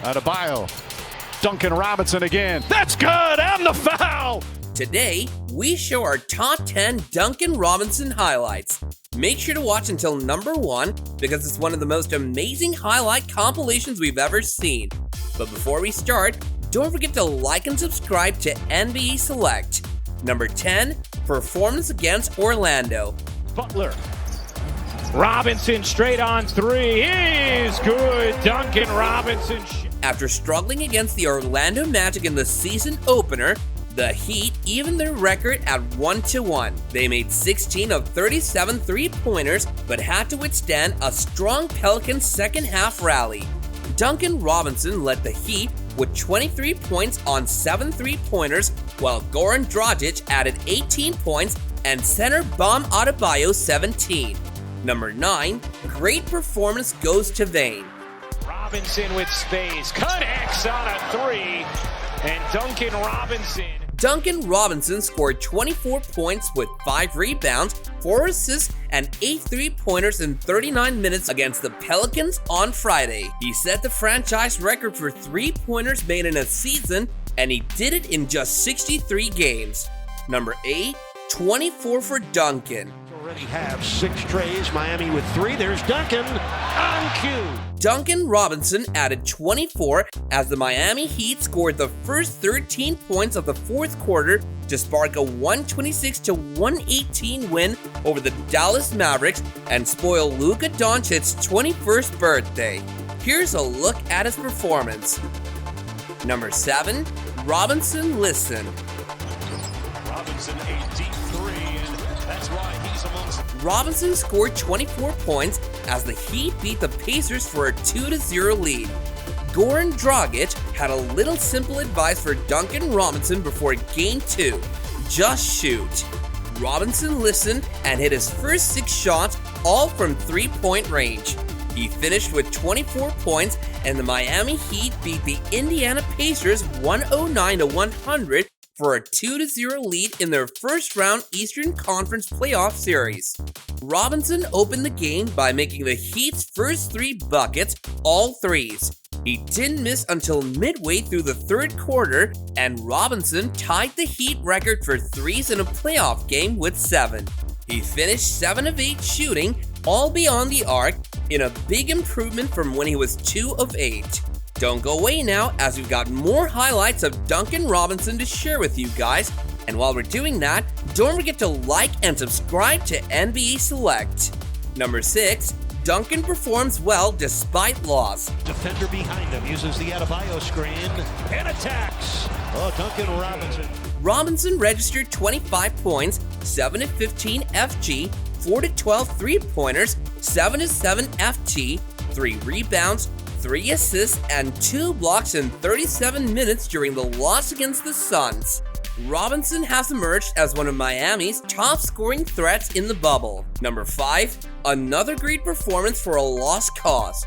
Adebayo. Duncan Robinson again. That's good, and the foul! Today, we show our top 10 Duncan Robinson highlights. Make sure to watch until number 1 because it's one of the most amazing highlight compilations we've ever seen. But before we start, don't forget to like and subscribe to NBA Select. Number 10, performance against Orlando. Butler. Robinson straight on three. Is good. Duncan Robinson. After struggling against the Orlando Magic in the season opener, the Heat evened their record at 1-1. They made 16 of 37 three-pointers, but had to withstand a strong Pelicans second-half rally. Duncan Robinson led the Heat with 23 points on 7 three-pointers, while Goran Dragic added 18 points and center Bam Adebayo 17. Number 9, great performance goes to Vane. Robinson with space, connects on a three, and Duncan Robinson scored 24 points with 5 rebounds, 4 assists, and 8 three-pointers in 39 minutes against the Pelicans on Friday. He set the franchise record for three-pointers made in a season, and he did it in just 63 games. Number 8, 24 for Duncan. Already have 6 trays, Miami with 3. There's Duncan on cue. Duncan Robinson added 24 as the Miami Heat scored the first 13 points of the fourth quarter to spark a 126-118 win over the Dallas Mavericks and spoil Luka Doncic's 21st birthday. Here's a look at his performance. Number 7, Robinson listened. Robinson a deep three, and that's why he's amongst. Robinson scored 24 points as the Heat beat the Pacers for a 2-0 lead. Goran Dragic had a little simple advice for Duncan Robinson before Game 2. Just shoot. Robinson listened and hit his first 6 shots, all from three-point range. He finished with 24 points, and the Miami Heat beat the Indiana Pacers 109-100 for a 2-0 lead in their first-round Eastern Conference playoff series. Robinson opened the game by making the Heat's first 3 buckets, all threes. He didn't miss until midway through the third quarter, and Robinson tied the Heat record for threes in a playoff game with 7. He finished 7 of 8 shooting, all beyond the arc, in a big improvement from when he was 2 of 8. Don't go away now, as we've got more highlights of Duncan Robinson to share with you guys. And while we're doing that, don't forget to like and subscribe to NBA Select. Number 6, Duncan performs well despite loss. Defender behind him uses the Adebayo screen and attacks. Oh, Duncan Robinson. Robinson registered 25 points, 7 of 15 FG, 4 of 12 three-pointers, 7 of 7 FT, 3 rebounds, 3 assists, and 2 blocks in 37 minutes during the loss against the Suns. Robinson has emerged as one of Miami's top scoring threats in the bubble. Number 5, another great performance for a lost cause.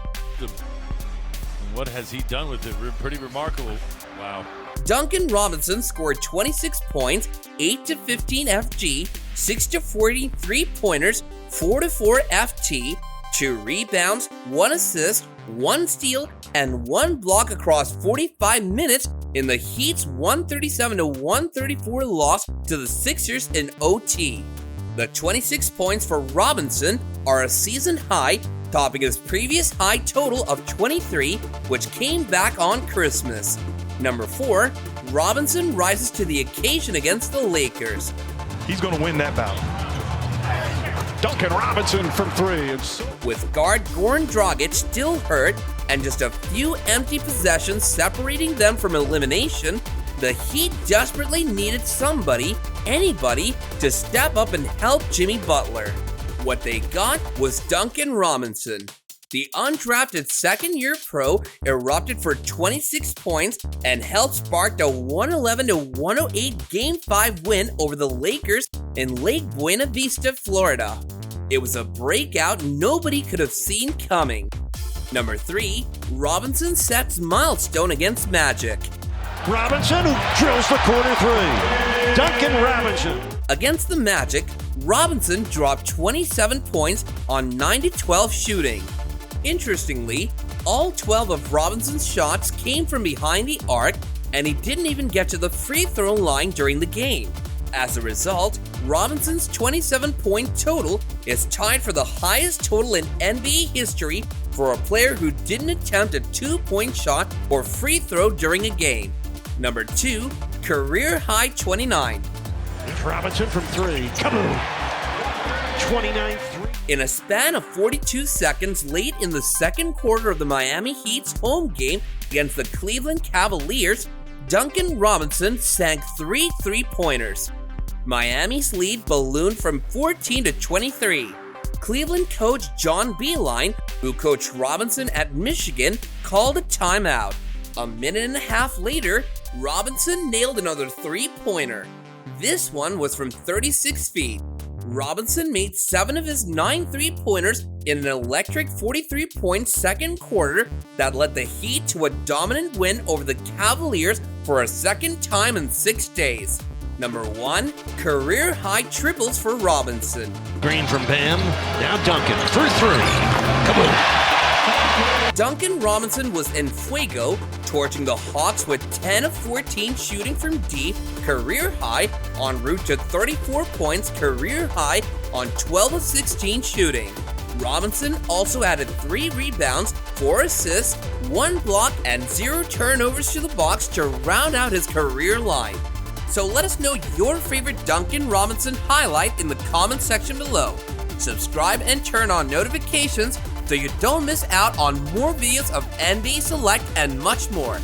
What has he done with it? Pretty remarkable. Wow. Duncan Robinson scored 26 points, 8 to 15 FG, 6 to 40 three-pointers, 4 to 4 FT, 2 rebounds, 1 assist, 1 steal, and 1 block across 45 minutes in the Heat's 137-134 loss to the Sixers in OT. The 26 points for Robinson are a season high, topping his previous high total of 23, which came back on Christmas. Number 4, Robinson rises to the occasion against the Lakers. He's going to win that bout. Duncan Robinson from 3. With guard Goran Dragic still hurt and just a few empty possessions separating them from elimination, the Heat desperately needed somebody, anybody, to step up and help Jimmy Butler. What they got was Duncan Robinson. The undrafted second-year pro erupted for 26 points and helped spark a 111-108 Game 5 win over the Lakers in Lake Buena Vista, Florida. It was a breakout nobody could have seen coming. Number 3, Robinson sets milestone against Magic. Robinson, who drills the corner 3. Duncan Robinson. Against the Magic, Robinson dropped 27 points on 9-12 shooting. Interestingly, All 12 of Robinson's shots came from behind the arc, and he didn't even get to the free throw line during the game. As a result, Robinson's 27-point total is tied for the highest total in NBA history for a player who didn't attempt a 2-point shot or free throw during a game. Number 2, career high 29. Robinson from 3. Kaboom! 29-3. In a span of 42 seconds late in the second quarter of the Miami Heat's home game against the Cleveland Cavaliers, Duncan Robinson sank 3 3-pointers. Miami's lead ballooned from 14 to 23. Cleveland coach John Beilein, who coached Robinson at Michigan, called a timeout. A minute and a half later, Robinson nailed another 3-pointer. This one was from 36 feet. Robinson made 7 of his 9 3-pointers in an electric 43-point second quarter that led the Heat to a dominant win over the Cavaliers for a second time in 6 days. Number 1, career high triples for Robinson. Green from Bam. Now Duncan for 3. Kaboom! Duncan Robinson was en fuego, torching the Hawks with 10 of 14 shooting from deep, career high, en route to 34 points, career high, on 12 of 16 shooting. Robinson also added 3 rebounds, 4 assists, 1 block, and 0 turnovers to the box to round out his career line. So let us know your favorite Duncan Robinson highlight in the comment section below. Subscribe and turn on notifications so you don't miss out on more videos of NBA Select and much more.